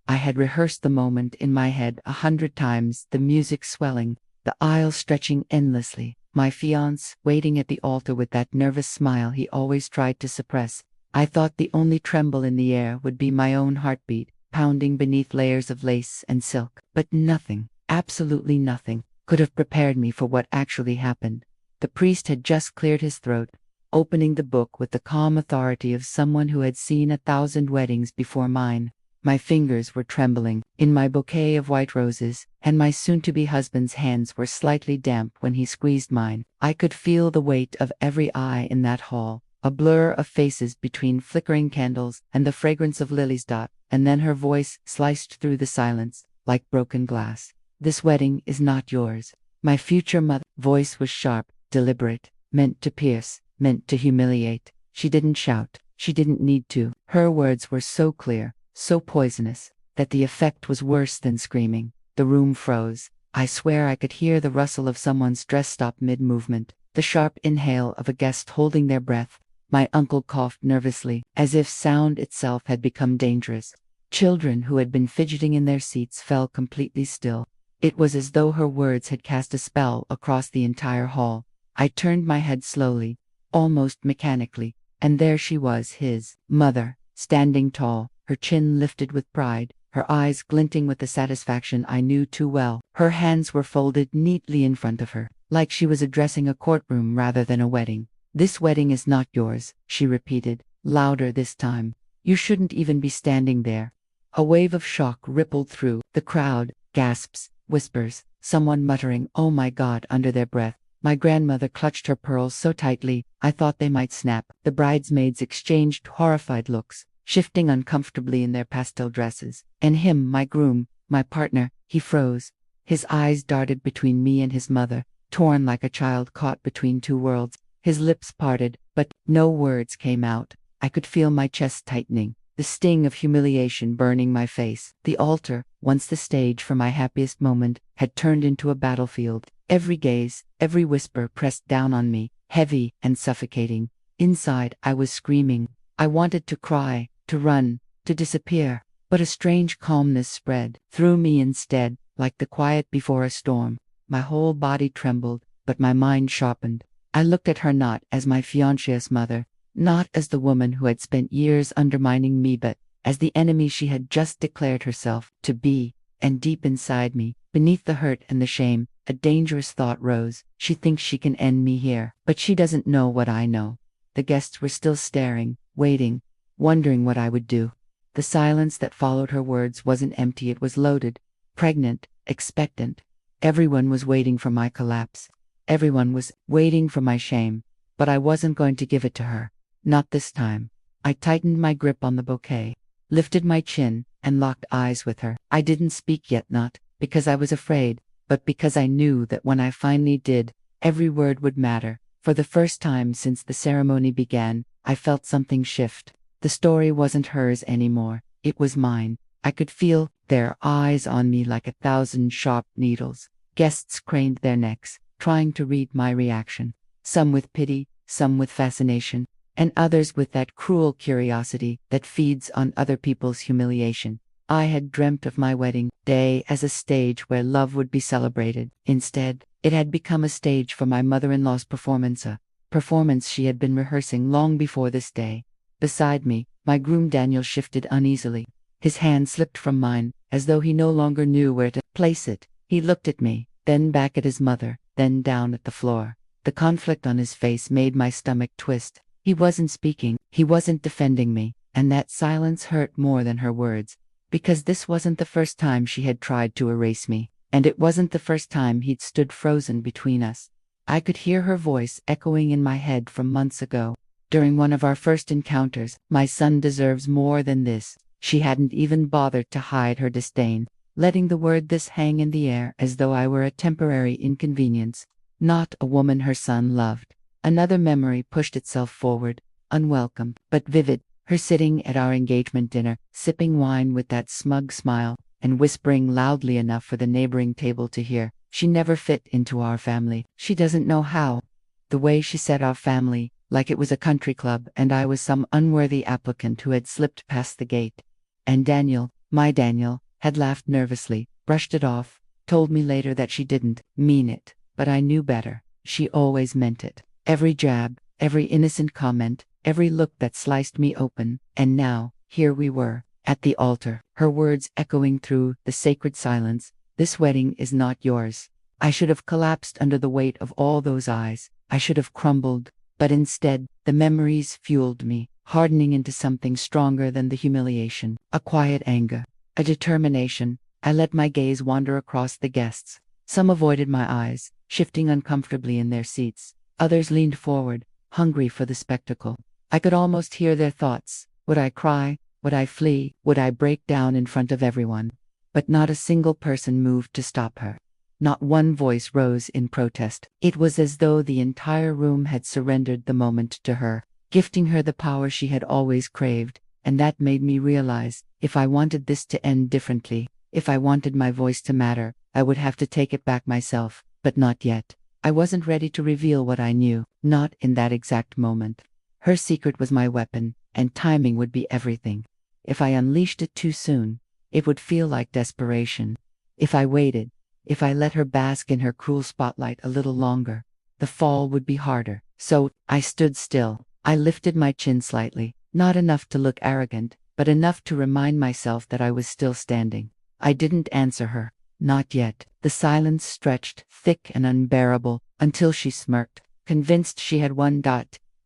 I had rehearsed the moment in my head 100 times, the music swelling, the aisle stretching endlessly, my fiancé waiting at the altar with that nervous smile he always tried to suppress. I thought the only tremble in the air would be my own heartbeat, pounding beneath layers of lace and silk. But nothing, absolutely nothing, could have prepared me for what actually happened. The priest had just cleared his throat, opening the book with the calm authority of someone who had seen 1,000 weddings before mine. My fingers were trembling in my bouquet of white roses, and my soon-to-be husband's hands were slightly damp when he squeezed mine. I could feel the weight of every eye in that hall, a blur of faces between flickering candles and the fragrance of lilies. And then her voice sliced through the silence like broken glass. "This wedding is not yours." My future mother's voice was sharp, deliberate, meant to pierce, meant to humiliate. She didn't shout. She didn't need to. Her words were so clear, so poisonous, that the effect was worse than screaming. The room froze. I swear I could hear the rustle of someone's dress stop mid-movement, the sharp inhale of a guest holding their breath. My uncle coughed nervously, as if sound itself had become dangerous. Children who had been fidgeting in their seats fell completely still. It was as though her words had cast a spell across the entire hall. I turned my head slowly, almost mechanically, and there she was, his mother, standing tall, her chin lifted with pride, her eyes glinting with the satisfaction I knew too well. Her hands were folded neatly in front of her, like she was addressing a courtroom rather than a wedding. "This wedding is not yours," she repeated, louder this time. "You shouldn't even be standing there." A wave of shock rippled through the crowd, gasps, whispers, someone muttering, "Oh my God," under their breath. My grandmother clutched her pearls so tightly, I thought they might snap. The bridesmaids exchanged horrified looks, shifting uncomfortably in their pastel dresses. And him, my groom, my partner, he froze. His eyes darted between me and his mother, torn like a child caught between two worlds. His lips parted, but no words came out. I could feel my chest tightening, the sting of humiliation burning my face. The altar, once the stage for my happiest moment, had turned into a battlefield. Every gaze, every whisper pressed down on me, heavy and suffocating. Inside, I was screaming. I wanted to cry, to run, to disappear, but a strange calmness spread through me instead, like the quiet before a storm. My whole body trembled, but my mind sharpened. I looked at her not as my fiancée's mother, not as the woman who had spent years undermining me, but as the enemy she had just declared herself to be. And deep inside me, beneath the hurt and the shame, a dangerous thought rose. She thinks she can end me here, but she doesn't know what I know. The guests were still staring, waiting, wondering what I would do. The silence that followed her words wasn't empty, it was loaded, pregnant, expectant. Everyone was waiting for my collapse. Everyone was waiting for my shame, but I wasn't going to give it to her. Not this time. I tightened my grip on the bouquet, lifted my chin, and locked eyes with her. I didn't speak yet, not because I was afraid, but because I knew that when I finally did, every word would matter. For the first time since the ceremony began, I felt something shift. The story wasn't hers anymore, it was mine. I could feel their eyes on me like 1,000 sharp needles. Guests craned their necks, trying to read my reaction. Some with pity, some with fascination, and others with that cruel curiosity that feeds on other people's humiliation. I had dreamt of my wedding day as a stage where love would be celebrated. Instead, it had become a stage for my mother-in-law's performance, a performance she had been rehearsing long before this day. Beside me, my groom Daniel shifted uneasily. His hand slipped from mine, as though he no longer knew where to place it. He looked at me, then back at his mother, then down at the floor. The conflict on his face made my stomach twist. He wasn't speaking, he wasn't defending me, and that silence hurt more than her words. Because this wasn't the first time she had tried to erase me, and it wasn't the first time he'd stood frozen between us. I could hear her voice echoing in my head from months ago. During one of our first encounters, "My son deserves more than this." She hadn't even bothered to hide her disdain, letting the word "this" hang in the air as though I were a temporary inconvenience, not a woman her son loved. Another memory pushed itself forward, unwelcome, but vivid. Her sitting at our engagement dinner, sipping wine with that smug smile, and whispering loudly enough for the neighboring table to hear. She never fit into our family. She doesn't know how. The way she said our family, like it was a country club and I was some unworthy applicant who had slipped past the gate. And Daniel, My Daniel had laughed nervously, brushed it off, told me later that she didn't mean it, but I knew better. She always meant it. Every jab, every innocent comment, every look that sliced me open, and now, here we were, at the altar, her words echoing through the sacred silence. This wedding is not yours. I should have collapsed under the weight of all those eyes. I should have crumbled, but instead, the memories fueled me, hardening into something stronger than the humiliation, a quiet anger, a determination. I let my gaze wander across the guests. Some avoided my eyes, shifting uncomfortably in their seats. Others leaned forward, hungry for the spectacle. I could almost hear their thoughts. Would I cry? Would I flee? Would I break down in front of everyone? But not a single person moved to stop her. Not one voice rose in protest. It was as though the entire room had surrendered the moment to her, gifting her the power she had always craved, and that made me realize, if I wanted this to end differently, if I wanted my voice to matter, I would have to take it back myself, but not yet. I wasn't ready to reveal what I knew, not in that exact moment. Her secret was my weapon, and timing would be everything. If I unleashed it too soon, it would feel like desperation. If I waited, if I let her bask in her cruel spotlight a little longer, the fall would be harder. So, I stood still. I lifted my chin slightly, not enough to look arrogant, but enough to remind myself that I was still standing. I didn't answer her. Not yet. The silence stretched, thick and unbearable, until she smirked, convinced she had won.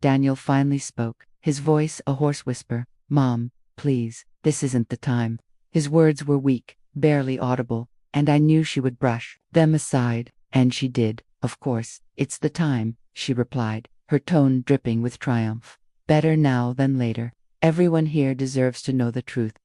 Daniel finally spoke, his voice a hoarse whisper. "Mom, please, this isn't the time." His words were weak, barely audible, and I knew she would brush them aside, and she did. "Of course, it's the time," she replied, her tone dripping with triumph. "Better now than later. Everyone here deserves to know the truth."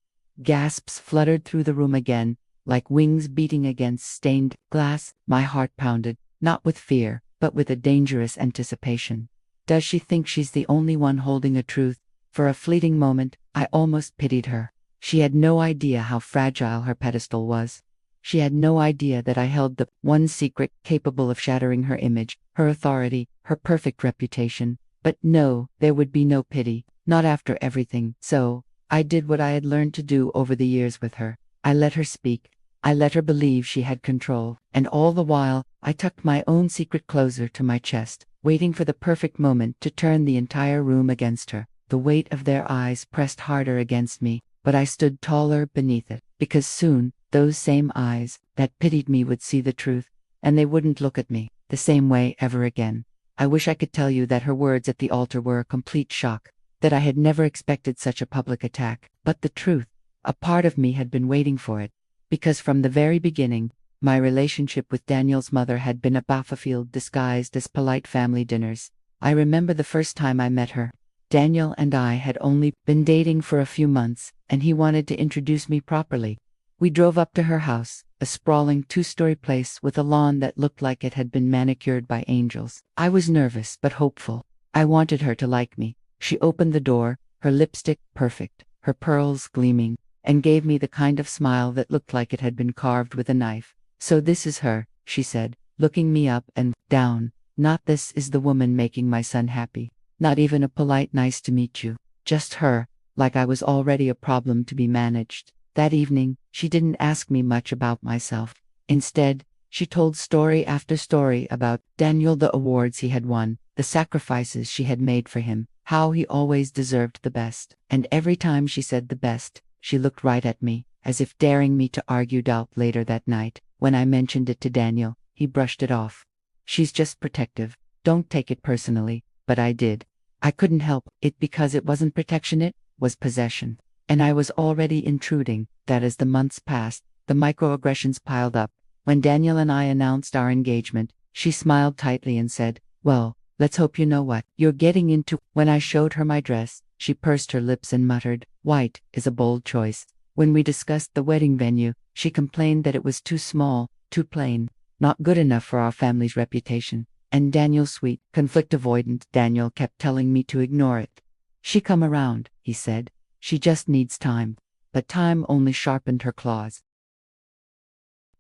Gasps fluttered through the room again, like wings beating against stained glass. My heart pounded, not with fear, but with a dangerous anticipation. Does she think she's the only one holding a truth? For a fleeting moment, I almost pitied her. She had no idea how fragile her pedestal was. She had no idea that I held the one secret capable of shattering her image, her authority, her perfect reputation. But no, there would be no pity, not after everything. So, I did what I had learned to do over the years with her. I let her speak. I let her believe she had control, and all the while, I tucked my own secret closer to my chest, waiting for the perfect moment to turn the entire room against her. The weight of their eyes pressed harder against me, but I stood taller beneath it, because soon, those same eyes that pitied me would see the truth, and they wouldn't look at me the same way ever again. I wish I could tell you that her words at the altar were a complete shock, that I had never expected such a public attack, but the truth, a part of me had been waiting for it. Because from the very beginning, my relationship with Daniel's mother had been a battlefield disguised as polite family dinners. I remember the first time I met her. Daniel and I had only been dating for a few months, and he wanted to introduce me properly. We drove up to her house, a sprawling two-story place with a lawn that looked like it had been manicured by angels. I was nervous but hopeful. I wanted her to like me. She opened the door, her lipstick perfect, her pearls gleaming, and gave me the kind of smile that looked like it had been carved with a knife. "So this is her," she said, looking me up and down. "Not this is the woman making my son happy. Not even a polite nice to meet you. Just her," like I was already a problem to be managed. That evening, she didn't ask me much about myself. Instead, she told story after story about Daniel, the awards he had won, the sacrifices she had made for him, how he always deserved the best. And every time she said the best, she looked right at me, as if daring me to argue. Later that night, when I mentioned it to Daniel, he brushed it off. "She's just protective. Don't take it personally." But I did. I couldn't help it because it wasn't protection, it was possession. And I was already intruding. That as the months passed, the microaggressions piled up. When Daniel and I announced our engagement, she smiled tightly and said, "Well, let's hope you know what you're getting into." When I showed her my dress, she pursed her lips and muttered, "White is a bold choice." When we discussed the wedding venue, she complained that it was too small, too plain, not good enough for our family's reputation. And Daniel, sweet, conflict-avoidant Daniel, kept telling me to ignore it. "She come around," he said. "She just needs time." But time only sharpened her claws.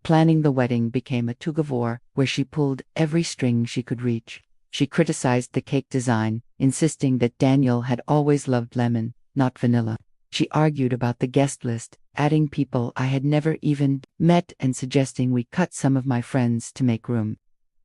Planning the wedding became a tug-of-war, where she pulled every string she could reach. She criticized the cake design, insisting that Daniel had always loved lemon, not vanilla. She argued about the guest list, adding people I had never even met and suggesting we cut some of my friends to make room.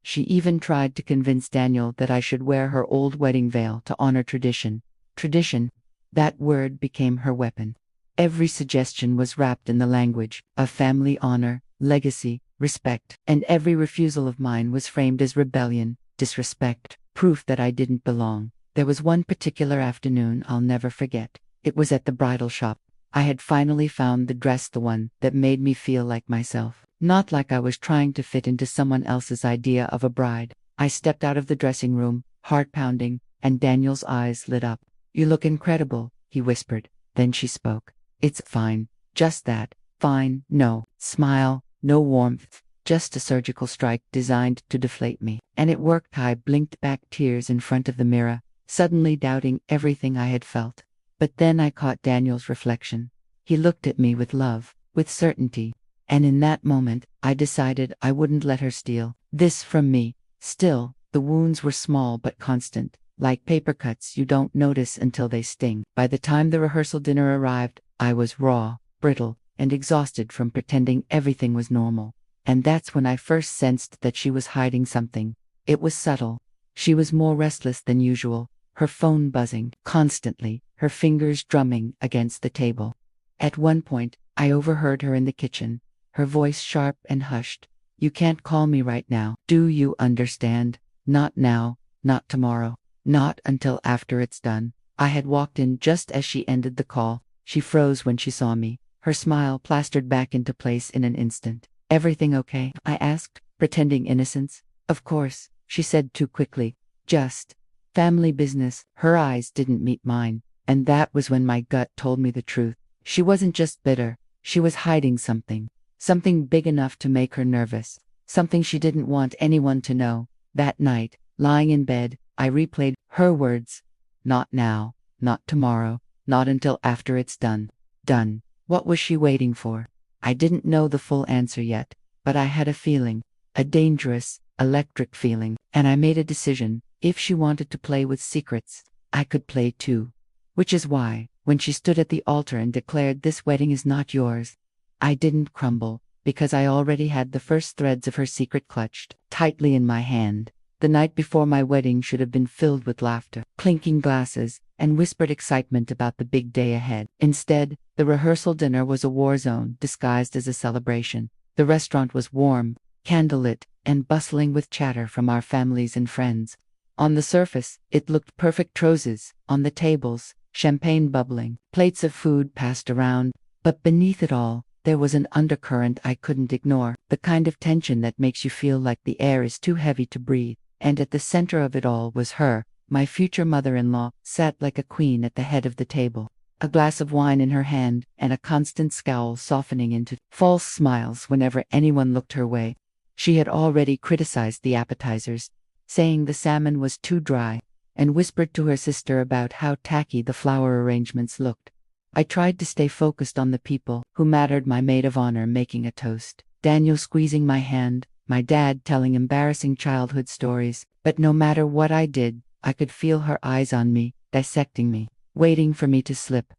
She even tried to convince Daniel that I should wear her old wedding veil to honor tradition. Tradition, that word became her weapon. Every suggestion was wrapped in the language of family honor, legacy, respect, and every refusal of mine was framed as rebellion, disrespect, proof that I didn't belong. There was one particular afternoon I'll never forget. It was at the bridal shop. I had finally found the dress, the one that made me feel like myself. Not like I was trying to fit into someone else's idea of a bride. I stepped out of the dressing room, heart pounding, and Daniel's eyes lit up. "You look incredible," he whispered. Then she spoke. "It's fine. Just that. Fine. No smile, no warmth. Just a surgical strike designed to deflate me." And it worked. I blinked back tears in front of the mirror, suddenly doubting everything I had felt. But then I caught Daniel's reflection. He looked at me with love, with certainty. And in that moment, I decided I wouldn't let her steal this from me. Still, the wounds were small but constant, like paper cuts you don't notice until they sting. By the time the rehearsal dinner arrived, I was raw, brittle, and exhausted from pretending everything was normal. And that's when I first sensed that she was hiding something. It was subtle. She was more restless than usual, her phone buzzing constantly, her fingers drumming against the table. At one point, I overheard her in the kitchen, her voice sharp and hushed. "You can't call me right now. Do you understand? Not now, not tomorrow, not until after it's done." I had walked in just as she ended the call. She froze when she saw me, her smile plastered back into place in an instant. "Everything okay?" I asked, pretending innocence. "Of course," she said too quickly. "Just family business." Her eyes didn't meet mine, and that was when my gut told me the truth. She wasn't just bitter, she was hiding something. Something big enough to make her nervous. Something she didn't want anyone to know. That night, lying in bed, I replayed her words. Not now, not tomorrow, not until after it's done. Done. What was she waiting for? I didn't know the full answer yet, but I had a feeling. A dangerous, electric feeling. And I made a decision. If she wanted to play with secrets, I could play too. Which is why, when she stood at the altar and declared, "This wedding is not yours," I didn't crumble, because I already had the first threads of her secret clutched tightly in my hand. The night before my wedding should have been filled with laughter, clinking glasses, and whispered excitement about the big day ahead. Instead, the rehearsal dinner was a war zone disguised as a celebration. The restaurant was warm, candlelit, and bustling with chatter from our families and friends. On the surface, it looked perfect. Roses on the tables, champagne bubbling, plates of food passed around, but beneath it all, there was an undercurrent I couldn't ignore, the kind of tension that makes you feel like the air is too heavy to breathe. And at the center of it all was her, my future mother-in-law, sat like a queen at the head of the table, a glass of wine in her hand, and a constant scowl softening into false smiles whenever anyone looked her way. She had already criticized the appetizers, saying the salmon was too dry, and whispered to her sister about how tacky the flower arrangements looked. I tried to stay focused on the people who mattered, my maid of honor making a toast, Daniel squeezing my hand, my dad telling embarrassing childhood stories, but no matter what I did, I could feel her eyes on me, dissecting me, waiting for me to slip.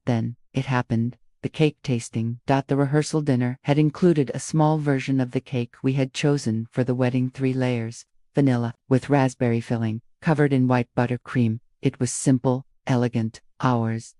Then, it happened, the cake tasting. The rehearsal dinner had included a small version of the cake we had chosen for the wedding, 3 layers, vanilla, with raspberry filling, covered in white buttercream. It was simple, elegant, ours.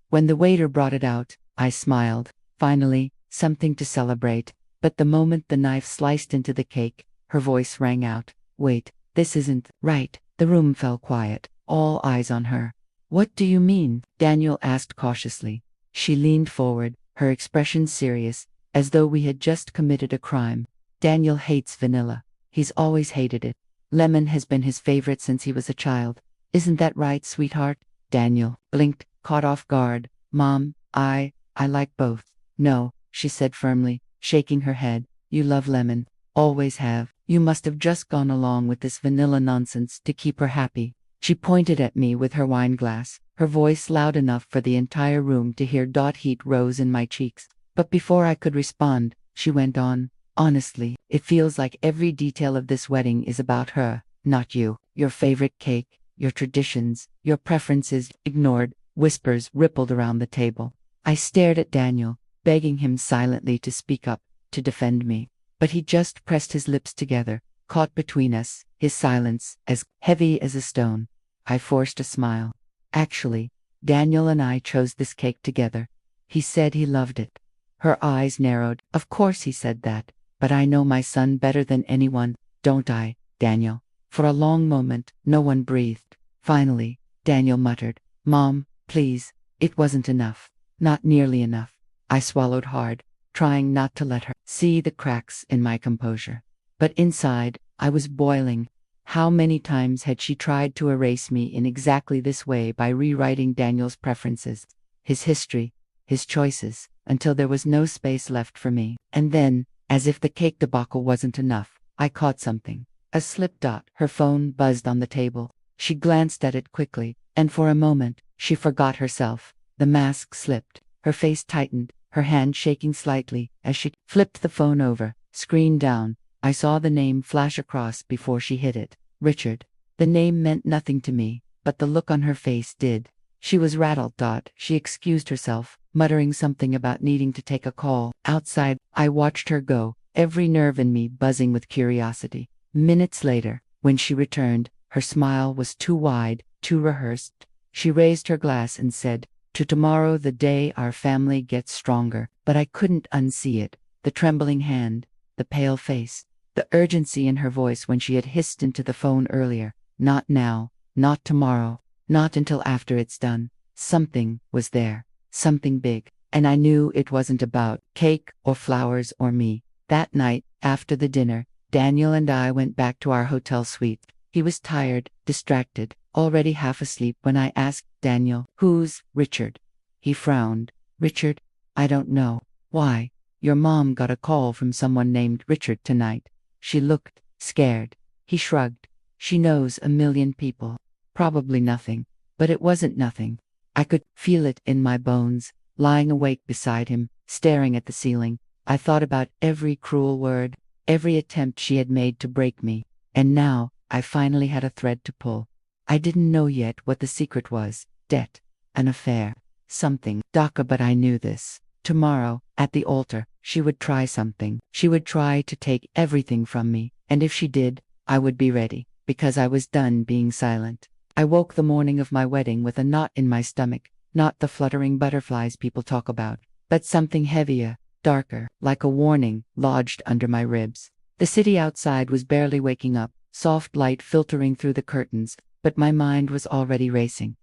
When the waiter brought it out, I smiled. Finally, something to celebrate. But the moment the knife sliced into the cake, her voice rang out. "Wait, this isn't right." The room fell quiet, all eyes on her. "What do you mean?" Daniel asked cautiously. She leaned forward, her expression serious, as though we had just committed a crime. "Daniel hates vanilla. He's always hated it. Lemon has been his favorite since he was a child. Isn't that right, sweetheart?" Daniel blinked, caught off guard. "Mom, I like both." "No," she said firmly, shaking her head. "You love lemon. Always have. You must have just gone along with this vanilla nonsense to keep her happy." She pointed at me with her wine glass, her voice loud enough for the entire room to hear. Heat rose in my cheeks. But before I could respond, she went on. "Honestly, it feels like every detail of this wedding is about her, not you. Your favorite cake, your traditions, your preferences ignored. Whispers rippled around the table. I stared at Daniel, begging him silently to speak up, to defend me. But he just pressed his lips together, caught between us, his silence as heavy as a stone. I forced a smile. Actually, Daniel and I chose this cake together. He said he loved it. Her eyes narrowed. Of course he said that, but I know my son better than anyone, don't I, Daniel? For a long moment, no one breathed. Finally, Daniel muttered, "Mom, please." It wasn't enough. Not nearly enough. I swallowed hard, trying not to let her see the cracks in my composure. But inside, I was boiling. How many times had she tried to erase me in exactly this way by rewriting Daniel's preferences, his history, his choices, until there was no space left for me? And then, as if the cake debacle wasn't enough, I caught something. A slip dot. Her phone buzzed on the table. She glanced at it quickly, and for a moment, she forgot herself. The mask slipped. Her face tightened, her hand shaking slightly as she flipped the phone over, screen down. I saw the name flash across before she hit it. Richard. The name meant nothing to me, but the look on her face did. She was rattled. She excused herself, muttering something about needing to take a call. Outside, I watched her go, every nerve in me buzzing with curiosity. Minutes later, when she returned, her smile was too wide, too rehearsed. She raised her glass and said, "To tomorrow, the day our family gets stronger." But I couldn't unsee it. The trembling hand, the pale face, the urgency in her voice when she had hissed into the phone earlier. Not now, not tomorrow, not until after it's done. Something was there, something big, and I knew it wasn't about cake or flowers or me. That night, after the dinner, Daniel and I went back to our hotel suite. He was tired, distracted, already half asleep when I asked Daniel, "Who's Richard?" He frowned. "Richard? I don't know. Why? Your mom got a call from someone named Richard tonight." She looked scared. He shrugged. "She knows a million people. Probably nothing." But it wasn't nothing. I could feel it in my bones. Lying awake beside him, staring at the ceiling, I thought about every cruel word, every attempt she had made to break me. And now, I finally had a thread to pull. I didn't know yet what the secret was. Debt. An affair. Something. DACA, but I knew this. Tomorrow, at the altar, she would try something. She would try to take everything from me, and if she did, I would be ready, because I was done being silent. I woke the morning of my wedding with a knot in my stomach, not the fluttering butterflies people talk about, but something heavier, darker, like a warning, lodged under my ribs. The city outside was barely waking up, soft light filtering through the curtains, but my mind was already racing.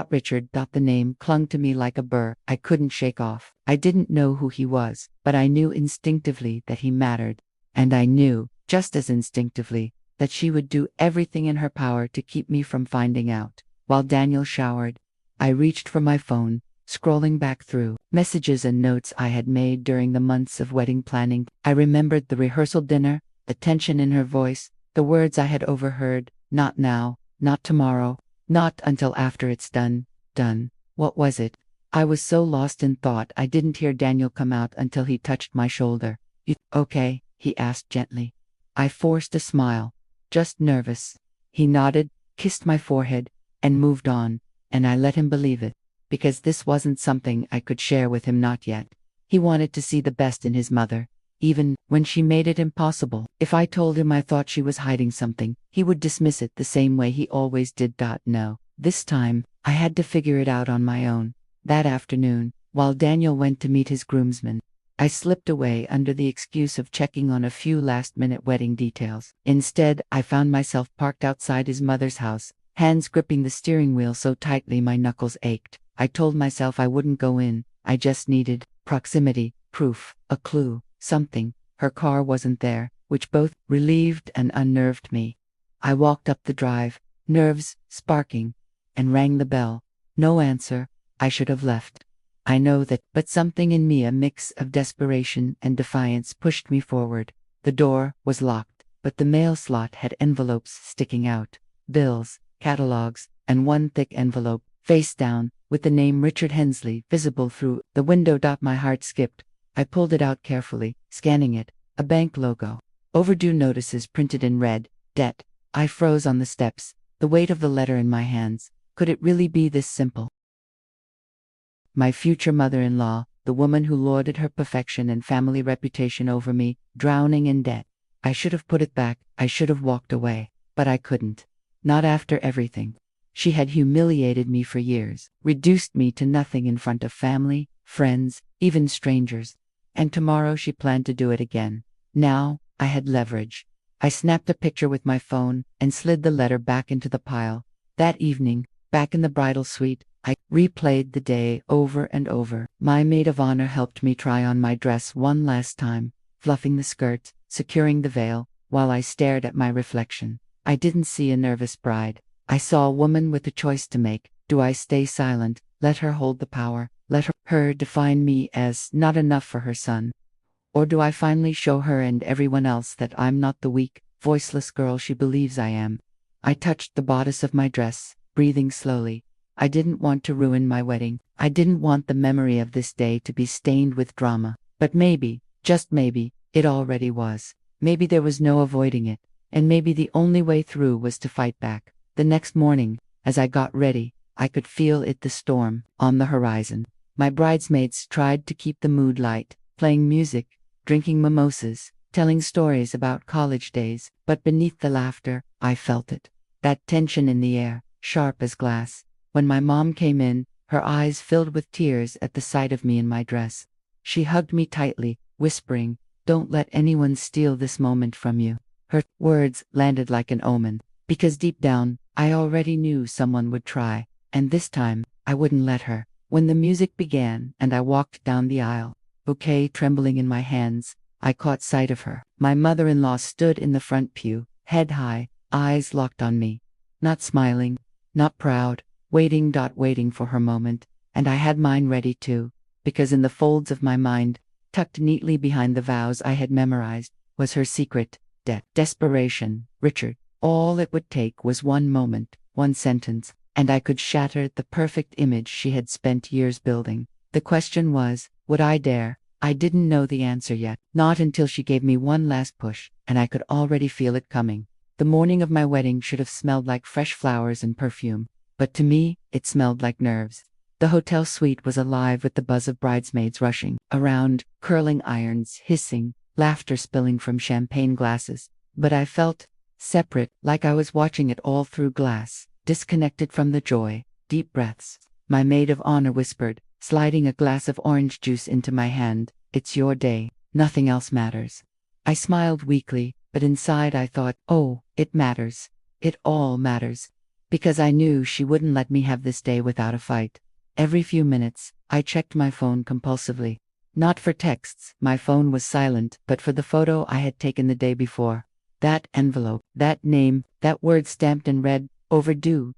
Richard. The name clung to me like a burr I couldn't shake off. I didn't know who he was, but I knew instinctively that he mattered. And I knew, just as instinctively, that she would do everything in her power to keep me from finding out. While Daniel showered, I reached for my phone, scrolling back through messages and notes I had made during the months of wedding planning. I remembered the rehearsal dinner, the tension in her voice, the words I had overheard, "Not now, not tomorrow, not until after it's done." Done. What was it? I was so lost in thought I didn't hear Daniel come out until he touched my shoulder. "You okay?" he asked gently. I forced a smile. "Just nervous." He nodded, kissed my forehead, and moved on, and I let him believe it, because this wasn't something I could share with him, not yet. He wanted to see the best in his mother, even when she made it impossible. If I told him I thought she was hiding something, he would dismiss it the same way he always did. No. This time, I had to figure it out on my own. That afternoon, while Daniel went to meet his groomsmen, I slipped away under the excuse of checking on a few last-minute wedding details. Instead, I found myself parked outside his mother's house, hands gripping the steering wheel so tightly my knuckles ached. I told myself I wouldn't go in. I just needed proximity, proof, a clue, something. Her car wasn't there, which both relieved and unnerved me. I walked up the drive, nerves sparking, and rang the bell. No answer. I should have left. I know that, but something in me, a mix of desperation and defiance, pushed me forward. The door was locked, but the mail slot had envelopes sticking out. Bills, catalogs, and one thick envelope, face down, with the name Richard Hensley visible through the window. My heart skipped. I pulled it out carefully, scanning it. A bank logo. Overdue notices printed in red. Debt. I froze on the steps, the weight of the letter in my hands. Could it really be this simple? My future mother-in-law, the woman who lorded her perfection and family reputation over me, drowning in debt. I should have put it back, I should have walked away, but I couldn't. Not after everything. She had humiliated me for years, reduced me to nothing in front of family, friends, even strangers. And tomorrow she planned to do it again. Now, I had leverage. I snapped a picture with my phone and slid the letter back into the pile. That evening, back in the bridal suite, I replayed the day over and over. My maid of honor helped me try on my dress one last time, fluffing the skirt, securing the veil, while I stared at my reflection. I didn't see a nervous bride. I saw a woman with a choice to make. Do I stay silent, let her hold the power, let her define me as not enough for her son? Or do I finally show her and everyone else that I'm not the weak, voiceless girl she believes I am? I touched the bodice of my dress, breathing slowly. I didn't want to ruin my wedding. I didn't want the memory of this day to be stained with drama. But maybe, just maybe, it already was. Maybe there was no avoiding it. And maybe the only way through was to fight back. The next morning, as I got ready, I could feel the storm on the horizon. My bridesmaids tried to keep the mood light, playing music, drinking mimosas, telling stories about college days, but beneath the laughter, I felt it. That tension in the air, sharp as glass. When my mom came in, her eyes filled with tears at the sight of me in my dress. She hugged me tightly, whispering, "Don't let anyone steal this moment from you." Her words landed like an omen, because deep down, I already knew someone would try, and this time, I wouldn't let her. When the music began and I walked down the aisle, bouquet trembling in my hands, I caught sight of her. My mother-in-law stood in the front pew, head high, eyes locked on me. Not smiling, not proud, waiting for her moment, and I had mine ready too, because in the folds of my mind, tucked neatly behind the vows I had memorized, was her secret, desperation. Richard. All it would take was one moment, one sentence, and I could shatter the perfect image she had spent years building. The question was, would I dare? I didn't know the answer yet, not until she gave me one last push, and I could already feel it coming. The morning of my wedding should have smelled like fresh flowers and perfume, but to me, it smelled like nerves. The hotel suite was alive with the buzz of bridesmaids rushing around, curling irons, hissing, laughter spilling from champagne glasses. But I felt separate, like I was watching it all through glass, disconnected from the joy. Deep breaths. My maid of honor whispered, sliding a glass of orange juice into my hand, "It's your day, nothing else matters." I smiled weakly, but inside I thought, oh, it matters. It all matters. Because I knew she wouldn't let me have this day without a fight. Every few minutes, I checked my phone compulsively. Not for texts, my phone was silent, but for the photo I had taken the day before. That envelope, that name, that word stamped in red, overdue.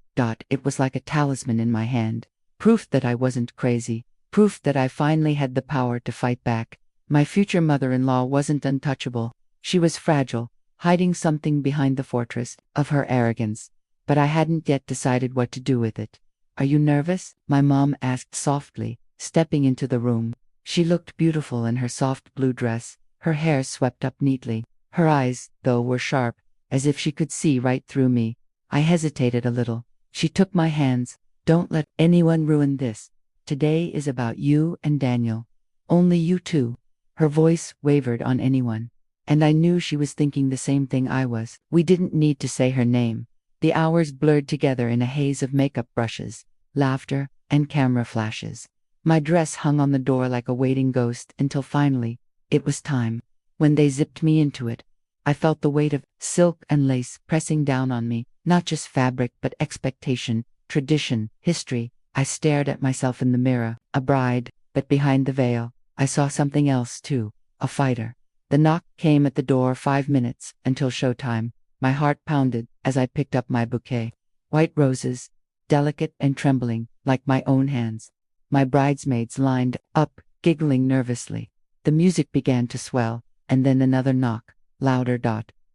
It was like a talisman in my hand. Proof that I wasn't crazy. Proof that I finally had the power to fight back. My future mother-in-law wasn't untouchable. She was fragile, hiding something behind the fortress of her arrogance. But I hadn't yet decided what to do with it. "Are you nervous?" my mom asked softly, stepping into the room. She looked beautiful in her soft blue dress, her hair swept up neatly. Her eyes, though, were sharp, as if she could see right through me. I hesitated a little. She took my hands. "Don't let anyone ruin this. Today is about you and Daniel. Only you two." Her voice wavered on anyone. And I knew she was thinking the same thing I was. We didn't need to say her name. The hours blurred together in a haze of makeup brushes, laughter, and camera flashes. My dress hung on the door like a waiting ghost until finally, it was time. When they zipped me into it, I felt the weight of silk and lace pressing down on me, not just fabric but expectation, tradition, history. I stared at myself in the mirror, a bride, but behind the veil, I saw something else too, a fighter. The knock came at the door 5 minutes until showtime. My heart pounded as I picked up my bouquet. White roses, delicate and trembling, like my own hands. My bridesmaids lined up, giggling nervously. The music began to swell, and then another knock, louder.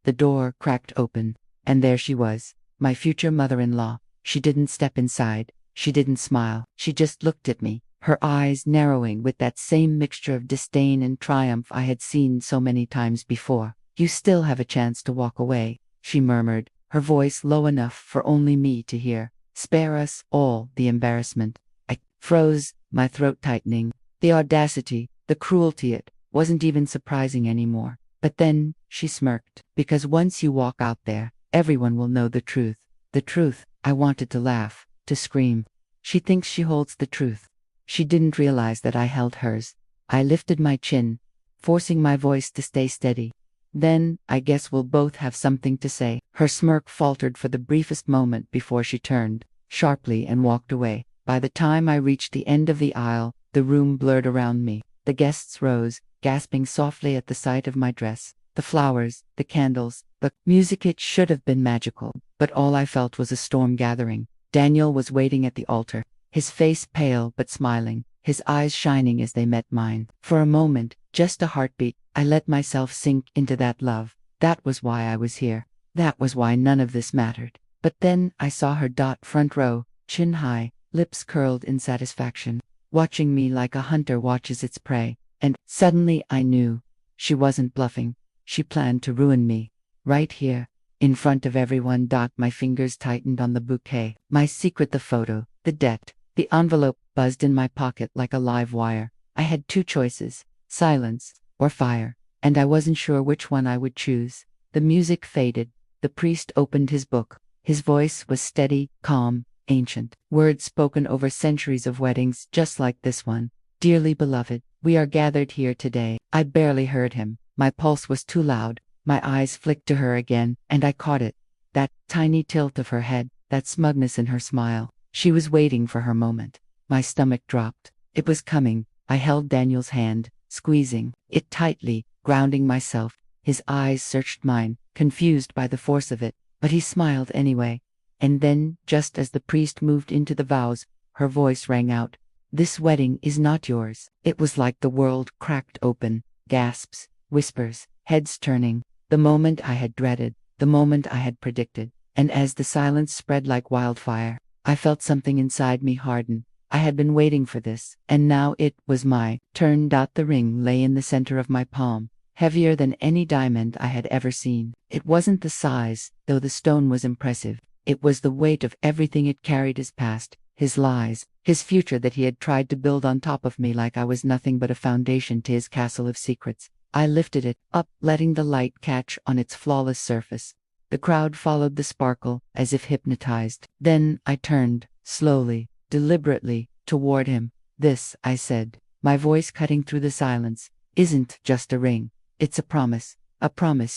The door cracked open, and there she was, my future mother-in-law. She didn't step inside, she didn't smile, she just looked at me, her eyes narrowing with that same mixture of disdain and triumph I had seen so many times before. "You still have a chance to walk away," she murmured, her voice low enough for only me to hear. "Spare us all the embarrassment." I froze, my throat tightening. The audacity, the cruelty, it wasn't even surprising anymore. But then, she smirked. Because once you walk out there, everyone will know the truth. The truth. I wanted to laugh, to scream. She thinks she holds the truth. She didn't realize that I held hers. I lifted my chin, forcing my voice to stay steady. Then, I guess we'll both have something to say. Her smirk faltered for the briefest moment before she turned sharply and walked away. By the time I reached the end of the aisle, the room blurred around me. The guests rose, gasping softly at the sight of my dress. The flowers, the candles, the music. It should have been magical, but all I felt was a storm gathering. Daniel was waiting at the altar, his face pale but smiling, his eyes shining as they met mine. For a moment, just a heartbeat, I let myself sink into that love. That was why I was here. That was why none of this mattered. But then I saw her. Front row, chin high, lips curled in satisfaction, watching me like a hunter watches its prey. And suddenly I knew. She wasn't bluffing. She planned to ruin me. Right here, in front of everyone. My fingers tightened on the bouquet. My secret, the photo, the debt, the envelope buzzed in my pocket like a live wire. I had two choices, silence or fire, and I wasn't sure which one I would choose. The music faded. The priest opened his book. His voice was steady, calm, ancient. Words spoken over centuries of weddings just like this one. Dearly beloved, we are gathered here today. I barely heard him. My pulse was too loud. My eyes flicked to her again, and I caught it. That tiny tilt of her head, that smugness in her smile. She was waiting for her moment. My stomach dropped. It was coming. I held Daniel's hand, squeezing it tightly, grounding myself. His eyes searched mine, confused by the force of it, but he smiled anyway. And then, just as the priest moved into the vows, her voice rang out. This wedding is not yours. It was like the world cracked open. Gasps, whispers, heads turning. The moment I had dreaded, the moment I had predicted. And as the silence spread like wildfire, I felt something inside me harden. I had been waiting for this, and now it was my turn. The ring lay in the center of my palm, heavier than any diamond I had ever seen. It wasn't the size, though the stone was impressive. It was the weight of everything it carried: his past, his lies, his future that he had tried to build on top of me like I was nothing but a foundation to his castle of secrets. I lifted it up, letting the light catch on its flawless surface. The crowd followed the sparkle, as if hypnotized. Then I turned, slowly, deliberately, toward him. This, I said, my voice cutting through the silence, isn't just a ring. It's a promise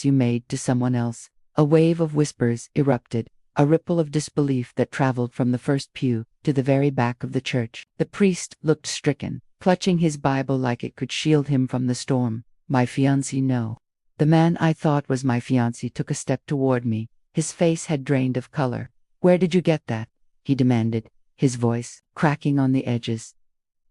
you made to someone else. A wave of whispers erupted, a ripple of disbelief that traveled from the first pew to the very back of the church. The priest looked stricken, clutching his Bible like it could shield him from the storm. My fiancé, no. The man I thought was my fiancé took a step toward me. His face had drained of color. Where did you get that? He demanded, his voice cracking on the edges.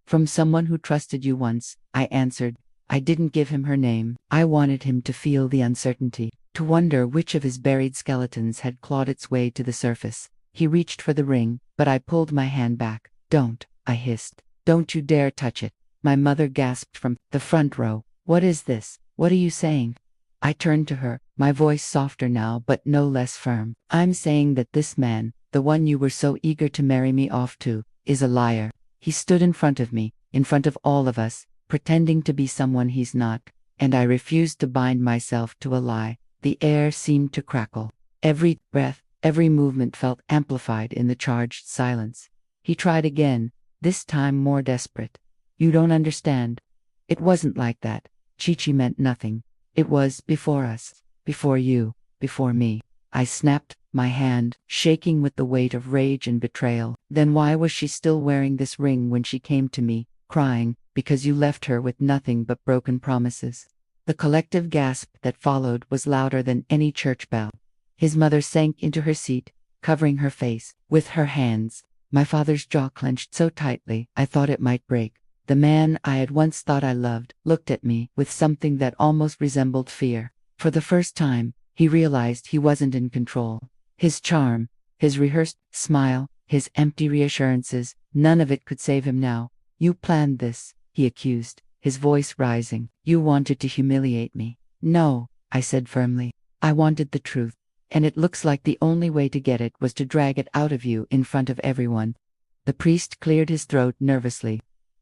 From someone who trusted you once, I answered. I didn't give him her name. I wanted him to feel the uncertainty, to wonder which of his buried skeletons had clawed its way to the surface. He reached for the ring, but I pulled my hand back. Don't, I hissed. Don't you dare touch it. My mother gasped from the front row. What is this? What are you saying? I turned to her, my voice softer now but no less firm. I'm saying that this man, the one you were so eager to marry me off to, is a liar. He stood in front of me, in front of all of us, pretending to be someone he's not, and I refused to bind myself to a lie. The air seemed to crackle. Every breath, every movement felt amplified in the charged silence. He tried again, this time more desperate. You don't understand. It wasn't like that. Chichi meant nothing. It was before us, before you, before me. I snapped, my hand shaking with the weight of rage and betrayal. Then why was she still wearing this ring when she came to me, crying, because you left her with nothing but broken promises? The collective gasp that followed was louder than any church bell. His mother sank into her seat, covering her face with her hands. My father's jaw clenched so tightly I thought it might break. The man I had once thought I loved looked at me with something that almost resembled fear. For the first time, he realized he wasn't in control. His charm, his rehearsed smile, his empty reassurances, none of it could save him now. You planned this, he accused, his voice rising. You wanted to humiliate me. No, I said firmly. I wanted the truth. And it looks like the only way to get it was to drag it out of you in front of everyone. The priest cleared his throat nervously.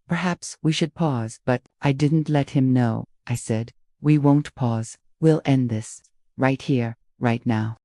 Perhaps we should pause, but I didn't let him know. I said, "We won't pause. We'll end this. Right here, right now."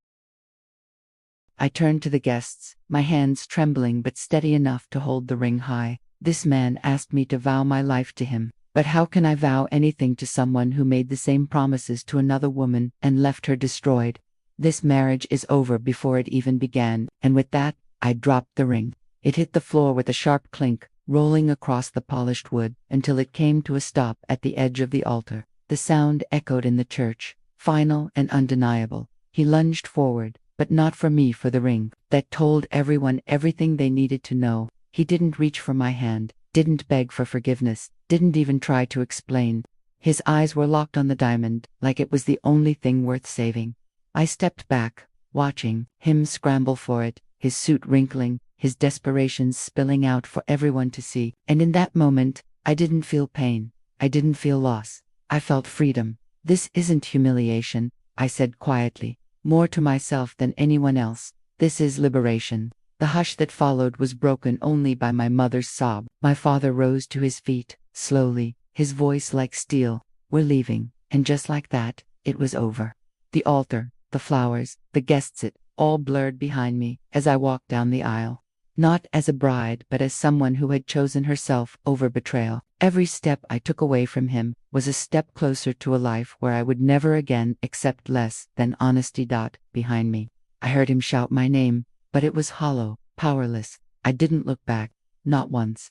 I turned to the guests, my hands trembling but steady enough to hold the ring high. "This man asked me to vow my life to him. But how can I vow anything to someone who made the same promises to another woman and left her destroyed? This marriage is over before it even began." And with that, I dropped the ring. It hit the floor with a sharp clink, rolling across the polished wood until it came to a stop at the edge of the altar. The sound echoed in the church, final and undeniable. He lunged forward, but not for me, for the ring that told everyone everything they needed to know. He didn't reach for my hand, didn't beg for forgiveness, didn't even try to explain. His eyes were locked on the diamond, like it was the only thing worth saving. I stepped back, watching him scramble for it, his suit wrinkling, his desperation spilling out for everyone to see. And in that moment, I didn't feel pain. I didn't feel loss. I felt freedom. "This isn't humiliation," I said quietly, more to myself than anyone else. "This is liberation." The hush that followed was broken only by my mother's sob. My father rose to his feet, slowly, his voice like steel. "We're leaving." And just like that, it was over. The altar, the flowers, the guests, it all blurred behind me as I walked down the aisle. Not as a bride, but as someone who had chosen herself over betrayal. Every step I took away from him was a step closer to a life where I would never again accept less than honesty. Behind me, I heard him shout my name, but it was hollow, powerless. I didn't look back, not once.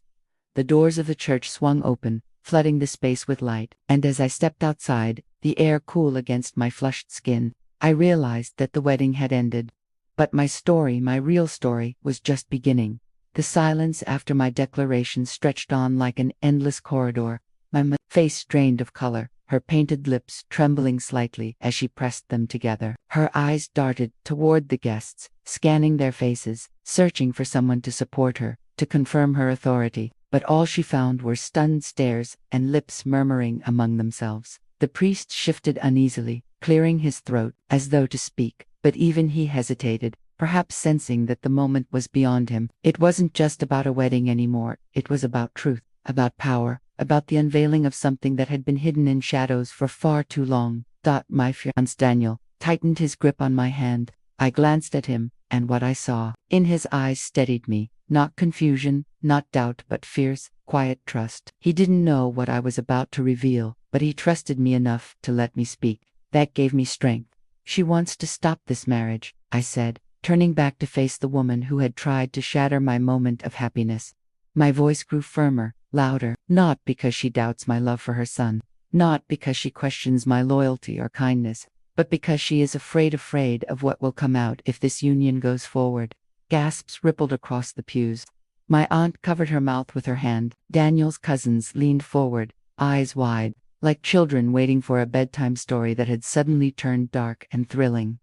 The doors of the church swung open, flooding the space with light, and as I stepped outside, the air cool against my flushed skin, I realized that the wedding had ended. But my story, my real story, was just beginning. The silence after my declaration stretched on like an endless corridor, my face drained of color, her painted lips trembling slightly as she pressed them together. Her eyes darted toward the guests, scanning their faces, searching for someone to support her, to confirm her authority. But all she found were stunned stares and lips murmuring among themselves. The priest shifted uneasily, clearing his throat, as though to speak, but even he hesitated, perhaps sensing that the moment was beyond him. It wasn't just about a wedding anymore, it was about truth, about power, about the unveiling of something that had been hidden in shadows for far too long. My fiancé Daniel tightened his grip on my hand. I glanced at him, and what I saw in his eyes steadied me. Not confusion, not doubt, but fierce, quiet trust. He didn't know what I was about to reveal, but he trusted me enough to let me speak. That gave me strength. "She wants to stop this marriage," I said, turning back to face the woman who had tried to shatter my moment of happiness. My voice grew firmer, louder, not because she doubts my love for her son, not because she questions my loyalty or kindness, but because she is afraid of what will come out if this union goes forward. Gasps rippled across the pews. My aunt covered her mouth with her hand. Daniel's cousins leaned forward, eyes wide, like children waiting for a bedtime story that had suddenly turned dark and thrilling.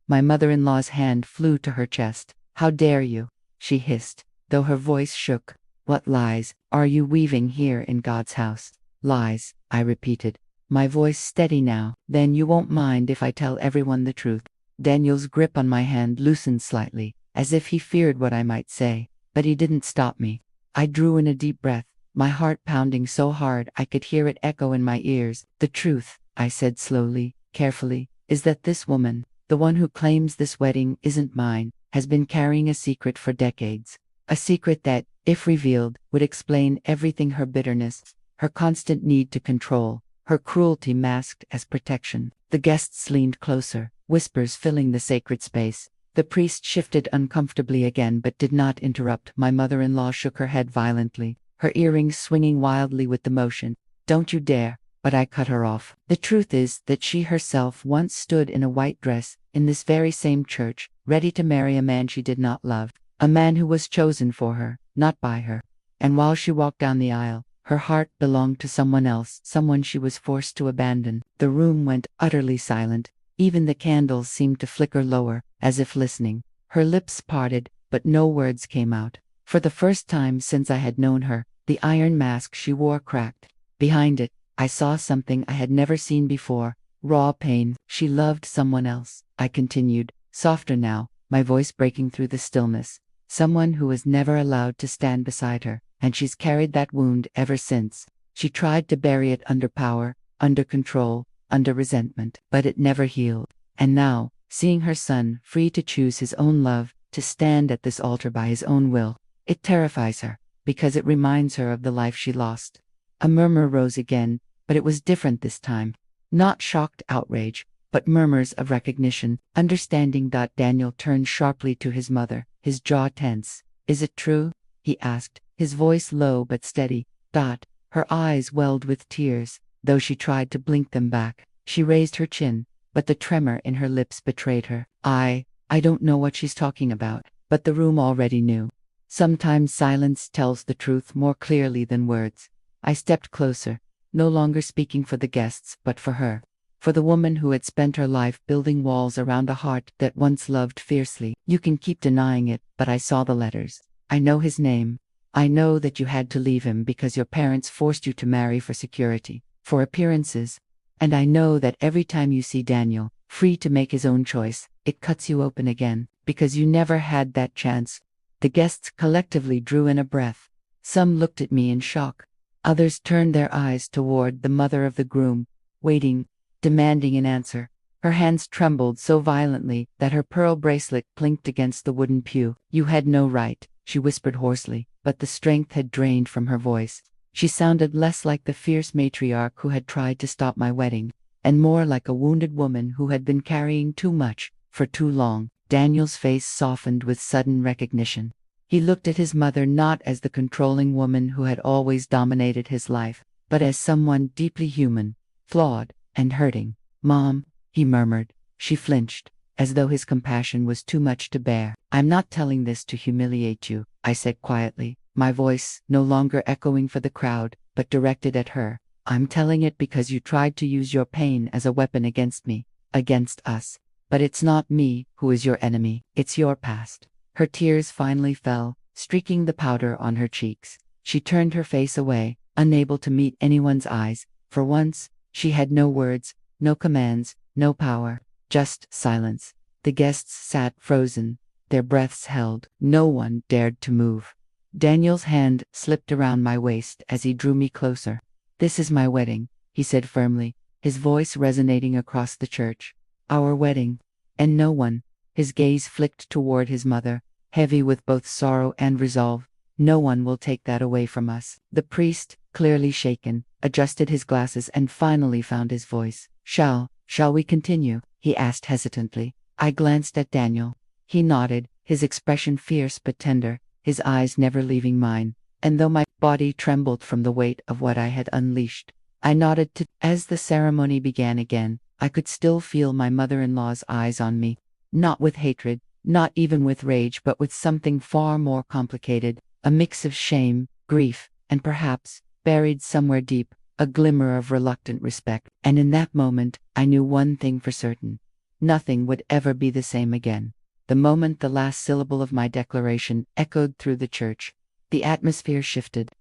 My mother-in-law's hand flew to her chest. "How dare you?" she hissed, though her voice shook. "What lies are you weaving here in God's house?" "Lies," I repeated, my voice steady now. "Then you won't mind if I tell everyone the truth." Daniel's grip on my hand loosened slightly, as if he feared what I might say, but he didn't stop me. I drew in a deep breath, my heart pounding so hard I could hear it echo in my ears. "The truth," I said slowly, carefully, "is that this woman, the one who claims this wedding isn't mine, has been carrying a secret for decades. A secret that, if revealed, would explain everything: her bitterness, her constant need to control, her cruelty masked as protection." The guests leaned closer, whispers filling the sacred space. The priest shifted uncomfortably again but did not interrupt. My mother-in-law shook her head violently, her earrings swinging wildly with the motion. "Don't you dare!" But I cut her off. "The truth is that she herself once stood in a white dress, in this very same church, ready to marry a man she did not love, a man who was chosen for her, not by her. And while she walked down the aisle, her heart belonged to someone else, someone she was forced to abandon." The room went utterly silent. Even the candles seemed to flicker lower, as if listening. Her lips parted, but no words came out. For the first time since I had known her, the iron mask she wore cracked. Behind it, I saw something I had never seen before: raw pain. "She loved someone else," I continued, softer now, my voice breaking through the stillness. "Someone who was never allowed to stand beside her. and she's carried that wound ever since. She tried to bury it under power, under control, under resentment, but it never healed. And now, seeing her son free to choose his own love, to stand at this altar by his own will, it terrifies her, because it reminds her of the life she lost. A murmur rose again, but it was different this time. Not shocked outrage, but murmurs of recognition, understanding. Daniel turned sharply to his mother, his jaw tense. "Is it true?" he asked, his voice low but steady. Her eyes welled with tears, though she tried to blink them back. She raised her chin, but the tremor in her lips betrayed her. I don't know what she's talking about, but the room already knew. Sometimes silence tells the truth more clearly than words. I stepped closer, no longer speaking for the guests, but for her. For the woman who had spent her life building walls around a heart that once loved fiercely. "You can keep denying it, but I saw the letters. I know his name. I know that you had to leave him because your parents forced you to marry for security, for appearances. And I know that every time you see Daniel, free to make his own choice, it cuts you open again, because you never had that chance." The guests collectively drew in a breath. Some looked at me in shock. Others turned their eyes toward the mother of the groom, waiting, demanding an answer. Her hands trembled so violently that her pearl bracelet clinked against the wooden pew. "You had no right," she whispered hoarsely, but the strength had drained from her voice. She sounded less like the fierce matriarch who had tried to stop my wedding, and more like a wounded woman who had been carrying too much, for too long. Daniel's face softened with sudden recognition. He looked at his mother not as the controlling woman who had always dominated his life, but as someone deeply human, flawed, and hurting. "Mom," he murmured. She flinched, as though his compassion was too much to bear. "I'm not telling this to humiliate you," I said quietly, my voice no longer echoing for the crowd, but directed at her. "I'm telling it because you tried to use your pain as a weapon against me, against us. But it's not me who is your enemy, it's your past." Her tears finally fell, streaking the powder on her cheeks. She turned her face away, unable to meet anyone's eyes. For once, she had no words, no commands, no power, just silence. The guests sat frozen, their breaths held. No one dared to move. Daniel's hand slipped around my waist as he drew me closer. "This is my wedding," he said firmly, his voice resonating across the church. "Our wedding. And no one," his gaze flicked toward his mother, heavy with both sorrow and resolve, "no one will take that away from us." The priest, clearly shaken, adjusted his glasses and finally found his voice. Shall we continue?" he asked hesitantly. I glanced at Daniel. He nodded, his expression fierce but tender, his eyes never leaving mine. And though my body trembled from the weight of what I had unleashed, I nodded too. As the ceremony began again, I could still feel my mother-in-law's eyes on me. Not with hatred, not even with rage, but with something far more complicated, a mix of shame, grief, and perhaps, buried somewhere deep, a glimmer of reluctant respect. And in that moment, I knew one thing for certain. Nothing would ever be the same again. The moment the last syllable of my declaration echoed through the church, the atmosphere shifted.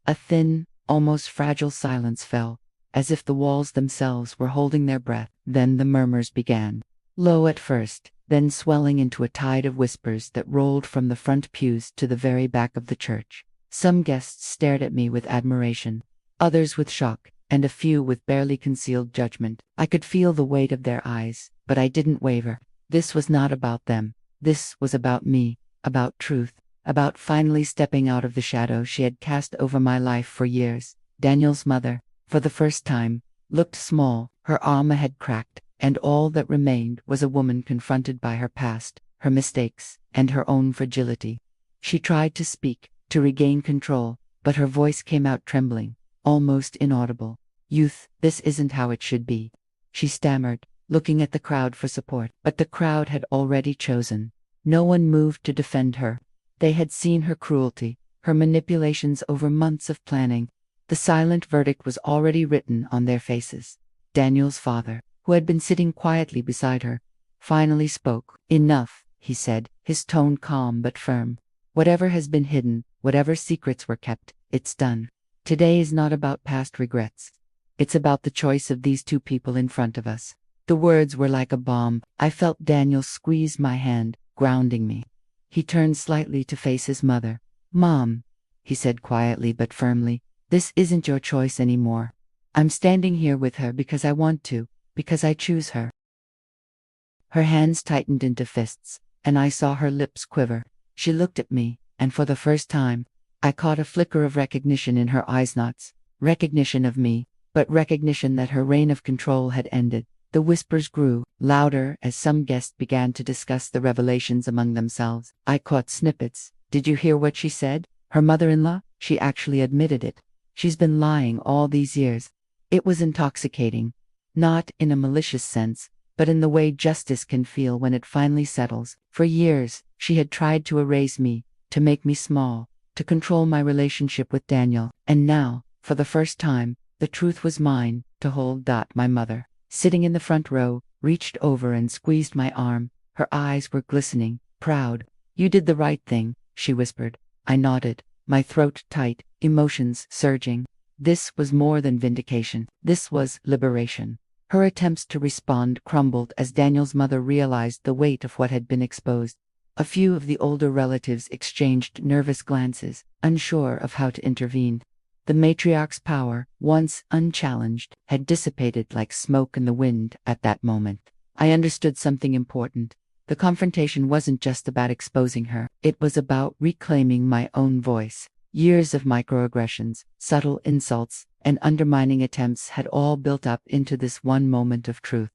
A thin, almost fragile silence fell, as if the walls themselves were holding their breath. Then the murmurs began. Low at first, then swelling into a tide of whispers that rolled from the front pews to the very back of the church. Some guests stared at me with admiration, others with shock, and a few with barely concealed judgment. I could feel the weight of their eyes, but I didn't waver. This was not about them. This was about me, about truth, about finally stepping out of the shadow she had cast over my life for years. Daniel's mother, for the first time, looked small. Her armor had cracked, and all that remained was a woman confronted by her past, her mistakes, and her own fragility. She tried to speak, to regain control, but her voice came out trembling, almost inaudible. "Youth, this isn't how it should be," she stammered, looking at the crowd for support. But the crowd had already chosen. No one moved to defend her. They had seen her cruelty, her manipulations over months of planning. The silent verdict was already written on their faces. Daniel's father, who had been sitting quietly beside her, finally spoke. "Enough," he said, his tone calm but firm. "Whatever has been hidden, whatever secrets were kept, it's done. Today is not about past regrets. It's about the choice of these two people in front of us." The words were like a bomb. I felt Daniel squeeze my hand, grounding me. He turned slightly to face his mother. "Mom," he said quietly but firmly. This isn't your choice anymore. I'm standing here with her because I want to, because I choose her. Her hands tightened into fists, and I saw her lips quiver. She looked at me, and for the first time, I caught a flicker of recognition in her eyes, not recognition of me, but recognition that her reign of control had ended. The whispers grew louder as some guests began to discuss the revelations among themselves. I caught snippets. Did you hear what she said? Her mother-in-law? She actually admitted it. She's been lying all these years. It was intoxicating. Not in a malicious sense, but in the way justice can feel when it finally settles. For years, she had tried to erase me, to make me small, to control my relationship with Daniel. And now, for the first time, the truth was mine to hold. My mother, sitting in the front row, reached over and squeezed my arm. Her eyes were glistening, proud. You did the right thing, she whispered. I nodded, my throat tight, emotions surging. This was more than vindication. This was liberation. Her attempts to respond crumbled as Daniel's mother realized the weight of what had been exposed. A few of the older relatives exchanged nervous glances, unsure of how to intervene. The matriarch's power, once unchallenged, had dissipated like smoke in the wind at that moment. I understood something important. The confrontation wasn't just about exposing her. It was about reclaiming my own voice. Years of microaggressions, subtle insults, and undermining attempts had all built up into this one moment of truth.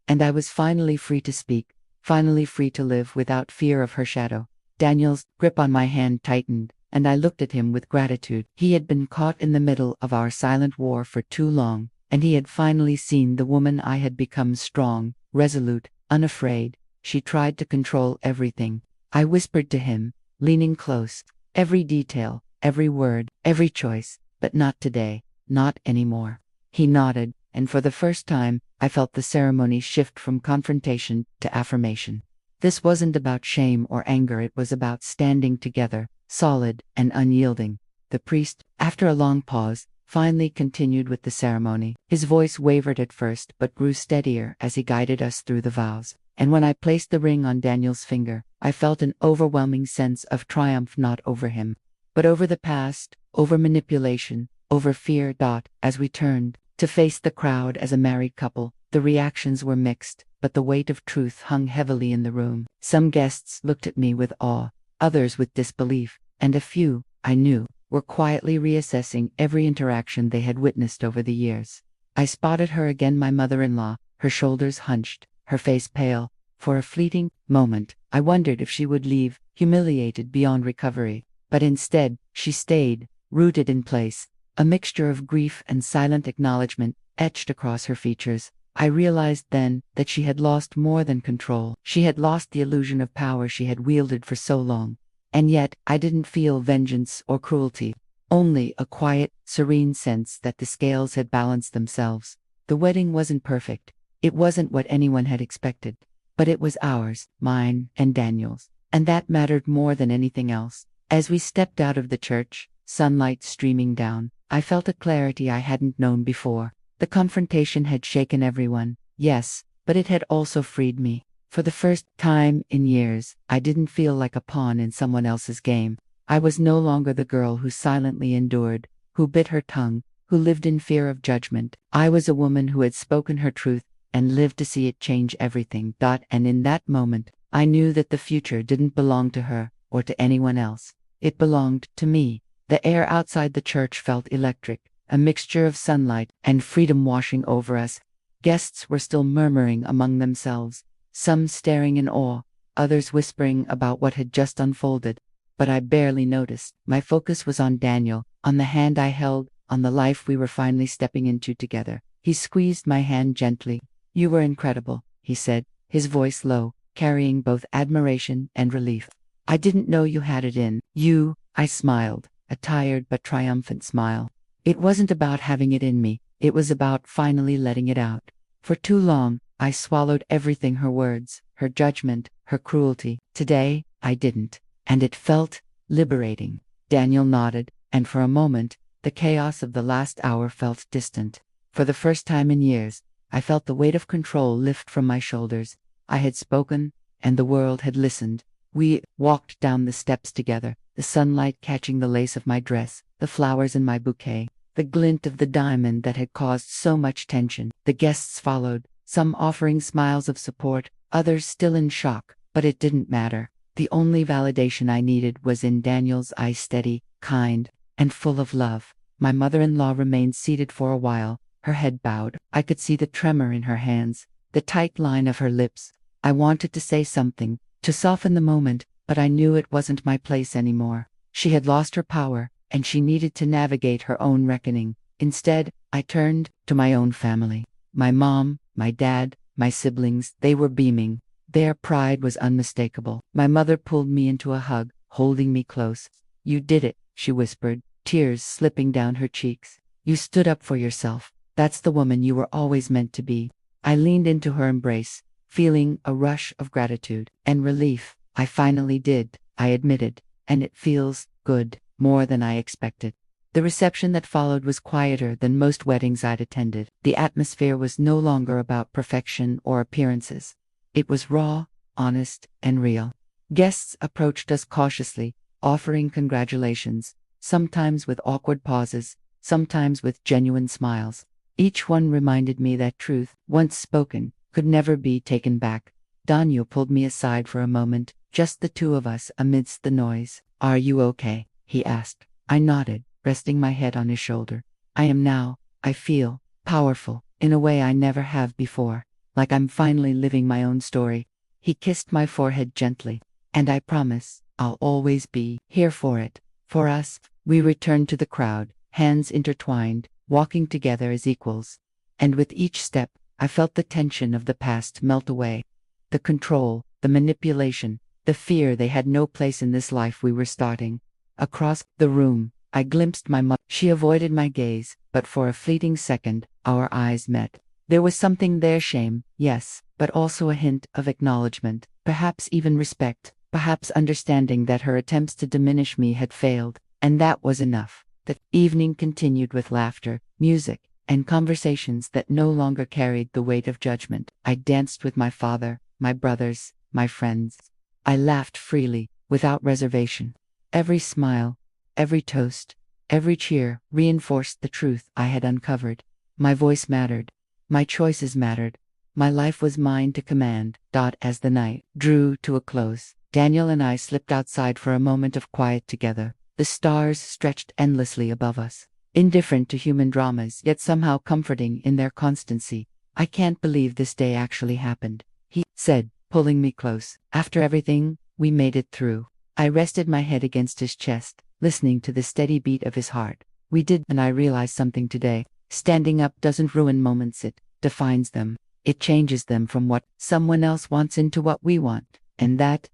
And I was finally free to speak, finally free to live without fear of her shadow. Daniel's grip on my hand tightened, and I looked at him with gratitude. He had been caught in the middle of our silent war for too long, and he had finally seen the woman I had become: strong, resolute, unafraid. She tried to control everything. I whispered to him, leaning close. Every detail, every word, every choice, but not today, not anymore. He nodded, and for the first time, I felt the ceremony shift from confrontation to affirmation. This wasn't about shame or anger, it was about standing together, solid and unyielding. The priest, after a long pause, finally continued with the ceremony. His voice wavered at first but grew steadier as he guided us through the vows. And when I placed the ring on Daniel's finger, I felt an overwhelming sense of triumph, not over him, but over the past, over manipulation, over fear. As we turned to face the crowd as a married couple, the reactions were mixed, but the weight of truth hung heavily in the room. Some guests looked at me with awe, others with disbelief, and a few, I knew, were quietly reassessing every interaction they had witnessed over the years. I spotted her again, my mother-in-law, her shoulders hunched, her face pale. For a fleeting moment, I wondered if she would leave, humiliated beyond recovery. But instead, she stayed, rooted in place. A mixture of grief and silent acknowledgement etched across her features. I realized then that she had lost more than control. She had lost the illusion of power she had wielded for so long. And yet, I didn't feel vengeance or cruelty. Only a quiet, serene sense that the scales had balanced themselves. The wedding wasn't perfect. It wasn't what anyone had expected. But it was ours, mine and Daniel's. And that mattered more than anything else. As we stepped out of the church, sunlight streaming down, I felt a clarity I hadn't known before. The confrontation had shaken everyone, yes, but it had also freed me. For the first time in years, I didn't feel like a pawn in someone else's game. I was no longer the girl who silently endured, who bit her tongue, who lived in fear of judgment. I was a woman who had spoken her truth and lived to see it change everything. And in that moment, I knew that the future didn't belong to her or to anyone else. It belonged to me. The air outside the church felt electric, a mixture of sunlight and freedom washing over us. Guests were still murmuring among themselves, some staring in awe, others whispering about what had just unfolded. But I barely noticed. My focus was on Daniel, on the hand I held, on the life we were finally stepping into together. He squeezed my hand gently. You were incredible, he said, his voice low, carrying both admiration and relief. I didn't know you had it in you. I smiled, a tired but triumphant smile. It wasn't about having it in me, it was about finally letting it out. For too long, I swallowed everything: her words, her judgment, her cruelty. Today, I didn't, and it felt liberating. Daniel nodded, and for a moment, the chaos of the last hour felt distant. For the first time in years, I felt the weight of control lift from my shoulders. I had spoken, and the world had listened. We walked down the steps together, the sunlight catching the lace of my dress, the flowers in my bouquet, the glint of the diamond that had caused so much tension. The guests followed, some offering smiles of support, others still in shock, but it didn't matter. The only validation I needed was in Daniel's eyes, steady, kind, and full of love. My mother-in-law remained seated for a while, her head bowed. I could see the tremor in her hands, the tight line of her lips. I wanted to say something, to soften the moment, but I knew it wasn't my place anymore. She had lost her power, and she needed to navigate her own reckoning. Instead, I turned to my own family. My mom, my dad, my siblings, they were beaming. Their pride was unmistakable. My mother pulled me into a hug, holding me close. "You did it," she whispered, tears slipping down her cheeks. "You stood up for yourself. That's the woman you were always meant to be." I leaned into her embrace, feeling a rush of gratitude and relief. "I finally did," I admitted, "and it feels good, more than I expected." The reception that followed was quieter than most weddings I'd attended. The atmosphere was no longer about perfection or appearances. It was raw, honest, and real. Guests approached us cautiously, offering congratulations, sometimes with awkward pauses, sometimes with genuine smiles. Each one reminded me that truth, once spoken, could never be taken back. Daniel pulled me aside for a moment, just the two of us amidst the noise. "Are you okay?" he asked. I nodded, resting my head on his shoulder. "I am now. I feel powerful, in a way I never have before, like I'm finally living my own story." He kissed my forehead gently. "And I promise, I'll always be here for it." For us, we returned to the crowd, hands intertwined, walking together as equals. And with each step, I felt the tension of the past melt away. The control, the manipulation, the fear, they had no place in this life we were starting. Across the room, I glimpsed my mother. She avoided my gaze, but for a fleeting second, our eyes met. There was something there, shame, yes, but also a hint of acknowledgement, perhaps even respect, perhaps understanding that her attempts to diminish me had failed, and that was enough. The evening continued with laughter, music, and conversations that no longer carried the weight of judgment. I danced with my father, my brothers, my friends. I laughed freely, without reservation. Every smile, every toast, every cheer reinforced the truth I had uncovered. My voice mattered. My choices mattered. My life was mine to command. As the night drew to a close, Daniel and I slipped outside for a moment of quiet together. The stars stretched endlessly above us, indifferent to human dramas, yet somehow comforting in their constancy. "I can't believe this day actually happened," he said, pulling me close. "After everything, we made it through." I rested my head against his chest, listening to the steady beat of his heart. "We did," and I realized something today. Standing up doesn't ruin moments, it defines them. It changes them from what someone else wants into what we want. And that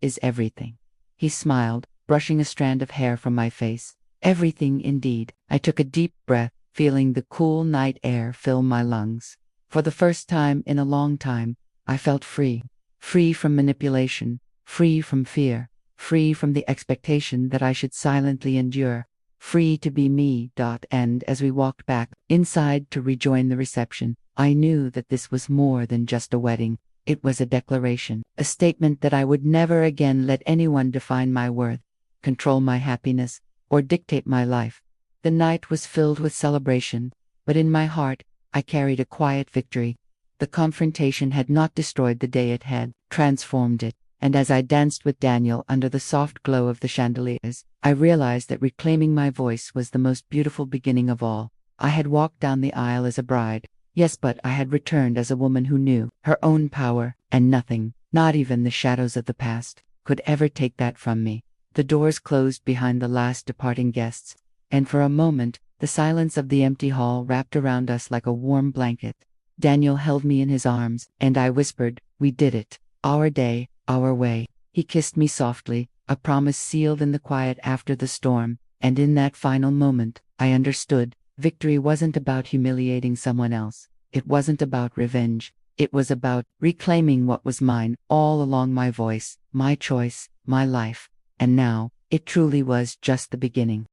is everything. He smiled, brushing a strand of hair from my face. Everything indeed. I took a deep breath, feeling the cool night air fill my lungs. For the first time in a long time, I felt free. Free from manipulation, free from fear, free from the expectation that I should silently endure, free to be me. And as we walked back inside to rejoin the reception, I knew that this was more than just a wedding. It was a declaration, a statement that I would never again let anyone define my worth, control my happiness, or dictate my life. The night was filled with celebration, but in my heart, I carried a quiet victory. The confrontation had not destroyed the day, it had transformed it. And as I danced with Daniel under the soft glow of the chandeliers, I realized that reclaiming my voice was the most beautiful beginning of all. I had walked down the aisle as a bride, yes, but I had returned as a woman who knew her own power, and nothing, not even the shadows of the past, could ever take that from me. The doors closed behind the last departing guests, and for a moment, the silence of the empty hall wrapped around us like a warm blanket. Daniel held me in his arms, and I whispered, "We did it. Our day, our way." He kissed me softly, a promise sealed in the quiet after the storm, and in that final moment, I understood. Victory wasn't about humiliating someone else. It wasn't about revenge. It was about reclaiming what was mine all along, my voice, my choice, my life. And now, it truly was just the beginning.